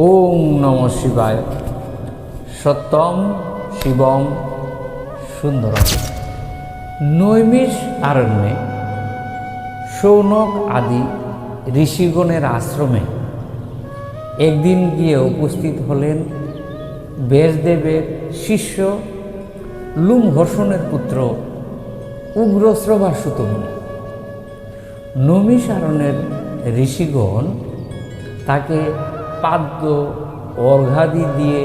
ওম নমঃ শিবায়। সত্যম শিবম সুন্দরম। নৈমিষ আরণ্যে শৌনক আদি ঋষিগণের আশ্রমে একদিন গিয়ে উপস্থিত হলেন ব্যাসদেবের শিষ্য লোমহর্ষণের পুত্র উগ্রশ্রবা সুত মুনি। নৈমিষারণ্যের ঋষিগণ তাকে পাদ্য অর্ঘ্যাদি দিয়ে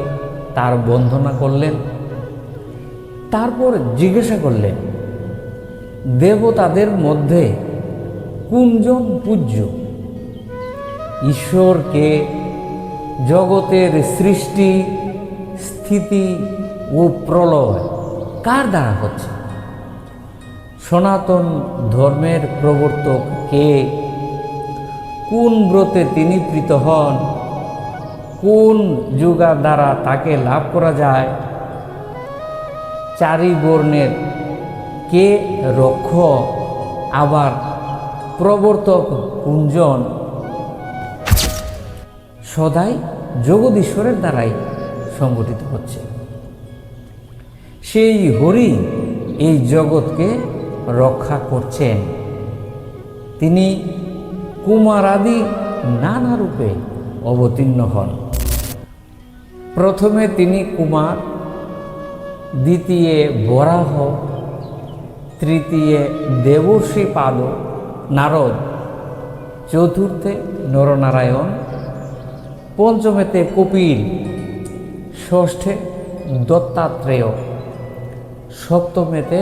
তার বন্দনা করলেন। তারপর জিজ্ঞাসা করলেন, দেবতাদের মধ্যে কোনজন পূজ্য? ঈশ্বরকে জগতের সৃষ্টি স্থিতি ও প্রলয় কার দ্বারা হচ্ছে? সনাতন ধর্মের প্রবর্তক কে? কোন ব্রতে তিনি প্রীত হন? কোন যুগার দ্বারা তাকে লাভ করা যায়? চারি বর্ণের কে রক্ষক? আবার প্রবর্তক কোনজন? সদাই জগদীশ্বরের দ্বারাই সংগঠিত হচ্ছে। সেই হরি এই জগৎকে রক্ষা করছেন। তিনি কুমার আদি নানা রূপে অবতীর্ণ হন। প্রথমে তিনি কুমার, দ্বিতীয় বরাহ, তৃতীয় দেবর্ষি পাদ নারদ, চতুর্থে নরনারায়ণ, পঞ্চমেতে কপিল, ষষ্ঠে দত্তাত্রেয়, সপ্তমেতে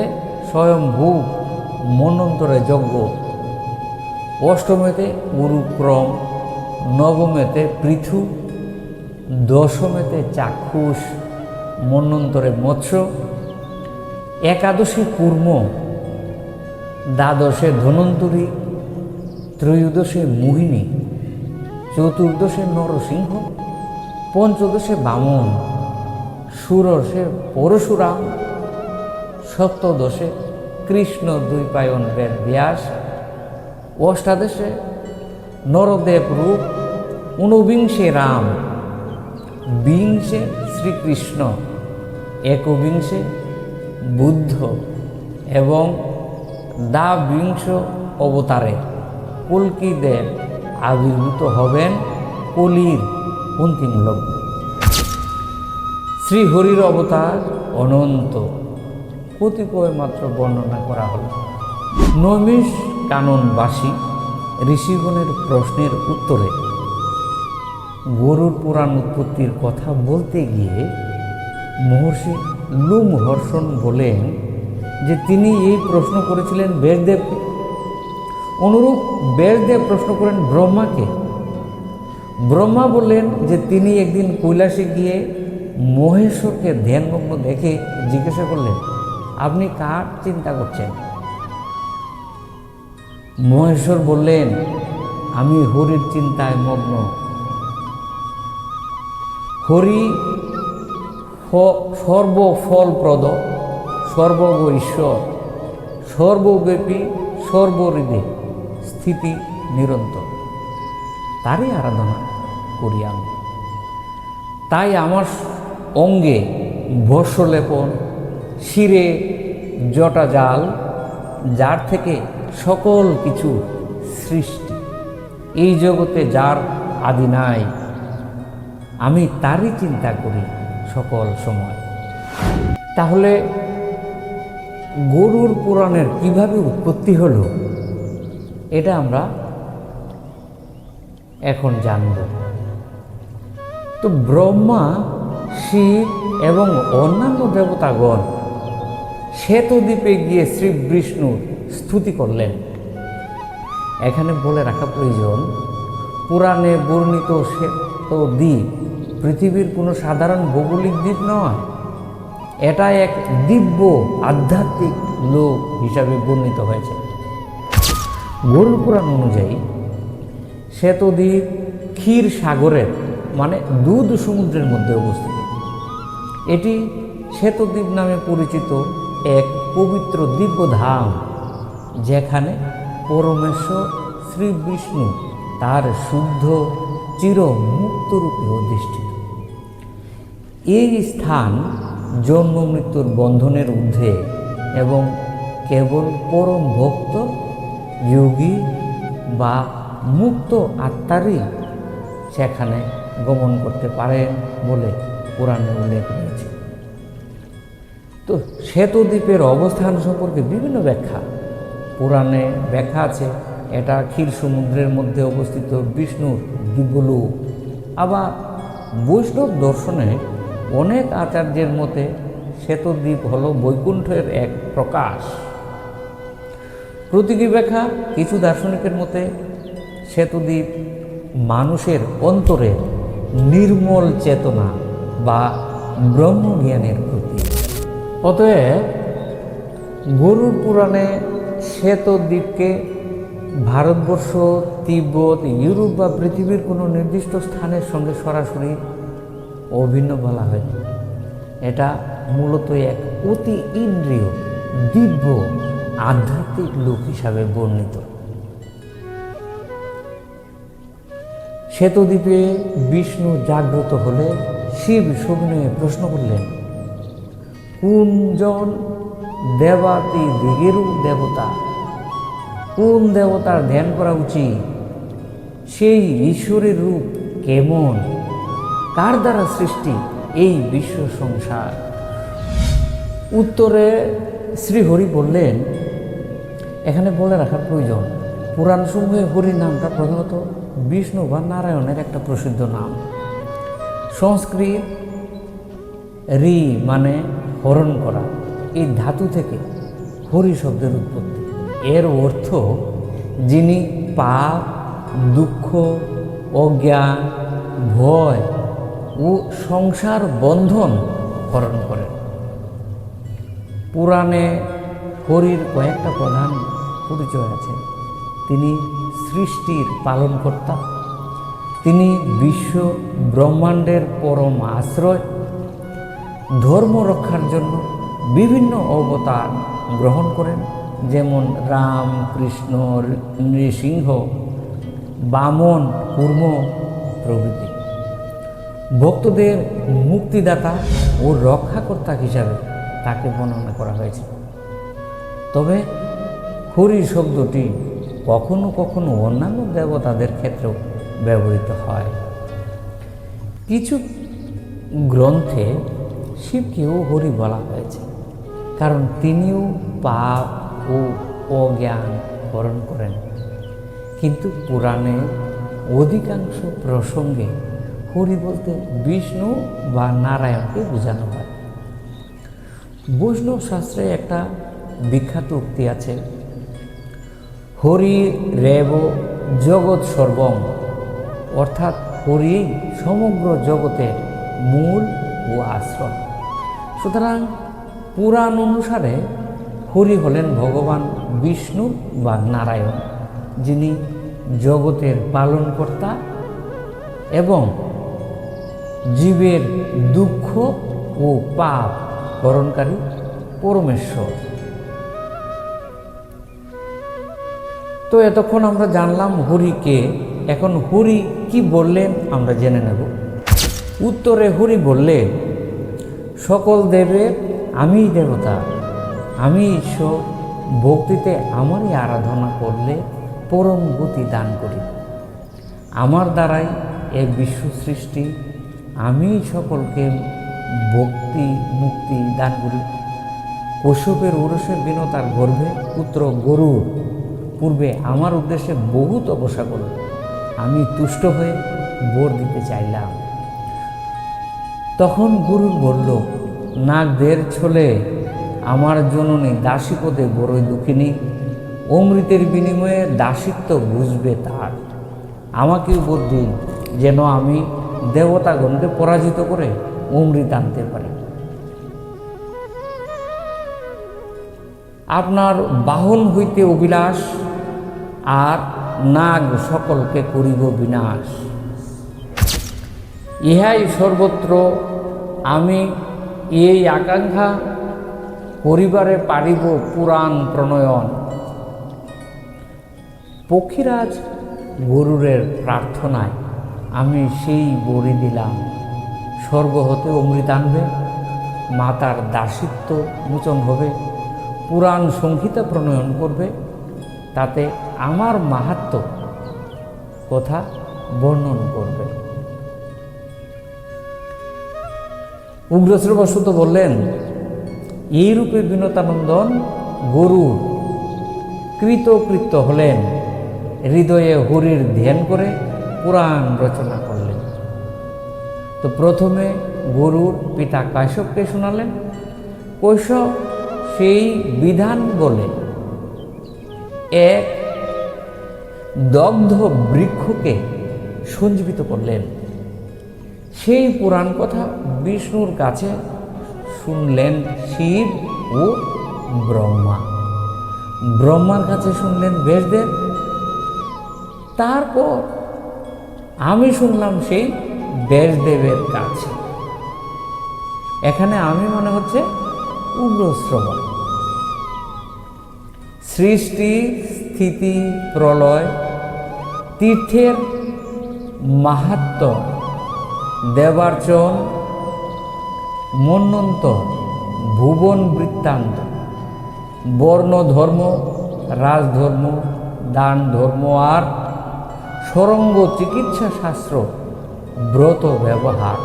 স্বয়ম্ভু মন্বন্তরে যজ্ঞ, অষ্টমেতে গুরুক্রম, নবমেতে পৃথু, দশমেতে চাক্ষুষ মন্বন্তরে মৎস্য, একাদশে কূর্ম, দ্বাদশে ধন্বন্তরী, ত্রয়োদশে মোহিনী, চতুর্দশে নরসিংহ, পঞ্চদশে বামন, ষোড়শে পরশুরাম, সপ্তদশে কৃষ্ণ দ্বৈপায়ন বেদ ব্যাস, অষ্টাদশে নরদেব রূপ, ঊনবিংশে রাম, বিংশে শ্রীকৃষ্ণ, একবিংশে বুদ্ধ এবং দ্বাবিংশ অবতারে কল্কি দেব আবির্ভূত হবেন কলির অন্তিম লগ্নে। শ্রীহরির অবতার অনন্ত, কতিপয় মাত্র বর্ণনা করা হল। নৈমিষ কাননবাসী ঋষিগণের প্রশ্নের উত্তরে গরুর পুরাণ উৎপত্তির কথা বলতে গিয়ে মহর্ষি লোমহর্ষণ বলেন যে তিনি এই প্রশ্ন করেছিলেন ব্যাসদেবকে। অনুরূপ ব্যাসদেব প্রশ্ন করেন ব্রহ্মাকে। ব্রহ্মা বললেন যে তিনি একদিন কৈলাসে গিয়ে মহেশ্বরকে ধ্যানমগ্ন দেখে জিজ্ঞাসা করলেন, আপনি কার চিন্তা করছেন? মহেশ্বর বললেন, আমি হরির চিন্তায় মগ্ন। হরি সর্বফলপ্রদ, সর্বগ ঈশ্বর, সর্বব্যাপী, সর্বহৃদে স্থিতি নিরন্তর, তারই আরাধনা করি আমি। তাই আমার অঙ্গে ভস্মলেপন, শিরে জটাজাল, যার থেকে সকল কিছু সৃষ্টি, এই জগতে যার আদি নাই, আমি তারই চিন্তা করি সকল সময়। তাহলে গরুর পুরাণের কিভাবে উৎপত্তি হলো এটা আমরা এখন জানব। তো ব্রহ্মা, শিব এবং অন্যান্য দেবতাগণ শ্বেতদ্বীপে গিয়ে শ্রী বিষ্ণুর স্তুতি করলেন। এখানে বলে রাখা প্রয়োজন, পুরাণে বর্ণিত শ্বেতদ্বীপ পৃথিবীর কোনো সাধারণ ভৌগোলিক দ্বীপ নয়। এটা এক দিব্য আধ্যাত্মিক লোক হিসাবে বর্ণিত হয়েছে। গরুড় পুরাণ অনুযায়ী শ্বেতদ্বীপ ক্ষীর সাগরের মানে দুধ সমুদ্রের মধ্যে অবস্থিত। এটি শ্বেতদ্বীপ নামে পরিচিত এক পবিত্র দিব্যধাম, যেখানে পরমেশ্বর শ্রী বিষ্ণু তার শুদ্ধ চিরমুক্তরূপে অধিষ্ঠিত। এই স্থান জন্ম মৃত্যুর বন্ধনের ঊর্ধ্বে এবং কেবল পরম ভক্ত, যোগী বা মুক্ত আত্মারই সেখানে গমন করতে পারেন বলে পুরাণে উল্লেখ রয়েছে। তো শ্বেতদ্বীপের অবস্থান সম্পর্কে বিভিন্ন ব্যাখ্যা পুরাণে ব্যাখ্যা আছে। এটা ক্ষীর সমুদ্রের মধ্যে অবস্থিত বিষ্ণুর দিব্যলোক। আবার বৈষ্ণব দর্শনে অনেক আচার্যের মতে শ্বেতদ্বীপ হল বৈকুণ্ঠের এক প্রকাশ। প্রতীকী ব্যাখ্যা কিছু দার্শনিকের মতে শ্বেতদ্বীপ মানুষের অন্তরে নির্মল চেতনা বা ব্রহ্মজ্ঞানের প্রতীক। অতএব গরুড় পুরাণে শ্বেতদ্বীপকে ভারতবর্ষ, তিব্বত, ইউরোপ বা পৃথিবীর কোনো নির্দিষ্ট স্থানের সঙ্গে সরাসরি অভিন্ন বলা হয়নি। এটা মূলত এক অতি ইন্দ্রিয়, দিব্য, আধ্যাত্মিক লোক হিসাবে বর্ণিত। শ্বেতদ্বীপে বিষ্ণু জাগ্রত হলে শিব সবিনয়ে প্রশ্ন করলেন, কোনজন দেবাতি দিগেরও দেবতা, কোন দেবতার ধ্যান করা উচিত, সেই ঈশ্বরের রূপ কেমন, কার দ্বারা সৃষ্টি এই বিশ্ব সংসার? উত্তরে শ্রীহরি বললেন, এখানে বলে রাখার প্রয়োজন, পুরাণসমূহে হরি নামটা প্রধানত বিষ্ণু বা নারায়ণের একটা প্রসিদ্ধ নাম। সংস্কৃত রি মানে হরণ করা, এই ধাতু থেকে হরি শব্দের উৎপত্তি। এর অর্থ যিনি পাপ, দুঃখ, অজ্ঞান, ভয় ও সংসার বন্ধন হরণ করেন। পুরাণে হরির কয়েকটা প্রধান পরিচয় আছে। তিনি সৃষ্টির পালনকর্তা, তিনি বিশ্ব ব্রহ্মাণ্ডের পরম আশ্রয়, ধর্ম রক্ষার জন্য বিভিন্ন অবতার গ্রহণ করেন, যেমন রাম, কৃষ্ণ, নৃসিংহ, বামন, কূর্ম প্রভৃতি। ভক্তদের মুক্তিদাতা ও রক্ষাকর্তা হিসাবে তাকে বর্ণনা করা হয়েছে। তবে হরি শব্দটি কখনো কখনো অন্যান্য দেবতাদের ক্ষেত্রেও ব্যবহৃত হয়। কিছু গ্রন্থে শিবকেও হরি বলা হয়েছে, কারণ তিনিও পাপ ও অজ্ঞান হরণ করেন। কিন্তু পুরাণে অধিকাংশ প্রসঙ্গে হরি বলতে বিষ্ণু বা নারায়ণকে বোঝানো হয়। বৈষ্ণব শাস্ত্রে একটা বিখ্যাত উক্তি আছে, হরি রেব জগৎ সর্বম, অর্থাৎ হরি সমগ্র জগতের মূল ও আশ্রয়। সুতরাং পুরাণ অনুসারে হরি হলেন ভগবান বিষ্ণু বা নারায়ণ, যিনি জগতের পালনকর্তা এবং জীবের দুঃখ ও পাপ হরণকারী পরমেশ্বর। তো এতক্ষণ আমরা জানলাম হরিকে। এখন হরি কি বললেন আমরা জেনে নেব। উত্তরে হরি বললেন, সকল দেবের আমিই দেবতা, আমি ঈশ্বর, ভক্তিতে আমারই আরাধনা করলে পরম গতি দান করি। আমার দ্বারাই এ বিশ্ব সৃষ্টি, আমি সকলকে ভক্তি মুক্তি দান করি। কশ্যপের ঔরসের দিন তার গর্ভে পুত্র গরুর পূর্বে আমার উদ্দেশ্যে বহু তপস্যা করল। আমি তুষ্ট হয়ে বর দিতে চাইলাম। তখন গরুর বলল, নাগদের ছলে আমার জননী দাসীপদে বড়ই দুঃখিনী, অমৃতের বিনিময়ে দাসিত্ব বুঝবে তার। আমাকেও বর দিন, যেন আমি দেবতাগণকে পরাজিত করে অমৃত আনতে পারি। আপনার বাহন হইতে অভিলাষ, আর নাগ সকলকে করিব বিনাশ। ইহাই সর্বত্র আমি এই আকাঙ্ক্ষা পরিবারে পারিব পুরাণ প্রণয়ন। পক্ষীরাজ গরুরের প্রার্থনায় আমি সেই বড়ি দিলাম, স্বর্গ হতে অমৃত আনবে, মাতার দাসিত্ব মোচন হবে, পুরাণ সংহিতা প্রণয়ন করবে, তাতে আমার মাহাত্ম্য কথা বর্ণন করবে। উগ্রশ্রবসুত বললেন, এইরূপে বিনতানন্দন গরুর কৃতকৃত্য হলেন, হৃদয়ে হরির ধ্যান করে পুরাণ রচনা করলেন। তো প্রথমে গরুর পিতা কাশ্যপকে শোনালেন। কৈশব সেই বিধান বলে এক দগ্ধ বৃক্ষকে সঞ্জীবিত করলেন। সেই পুরাণ কথা বিষ্ণুর কাছে শুনলেন শিব ও ব্রহ্মা। ব্রহ্মার কাছে শুনলেন ব্যাসদেব। তারপর আমি শুনলাম সেই ব্যাসদেবের কাছে। এখানে আমি মনে হচ্ছে উগ্রশ্রবণ। সৃষ্টি স্থিতি প্রলয়, তীর্থের মাহাত্ম্য, দেবার্চন, মন্বন্তর, ভুবন বৃত্তান্ত, বর্ণ ধর্ম, রাজধর্ম, দান ধর্ম আর সরঙ্গ চিকিৎসা শাস্ত্র, ব্রত ব্যবহার,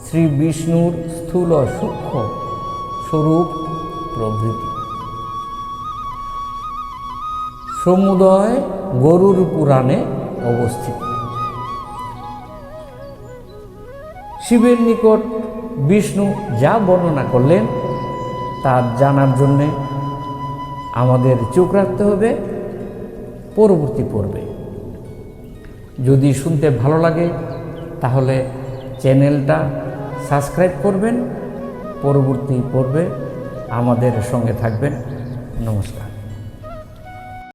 শ্রী বিষ্ণুর স্থূল সূক্ষ্ম স্বরূপ প্রভৃতি সমুদয় গরুর পুরাণে অবস্থিত। শিবের নিকট বিষ্ণু যা বর্ণনা করলেন তা জানার জন্যে আমাদের চোখ রাখতে হবে পরবর্তী পর্বে। যদি শুনতে ভালো লাগে তাহলে চ্যানেলটা সাবস্ক্রাইব করবেন, পরবর্তী পর্বে আমাদের সঙ্গে থাকবেন। নমস্কার।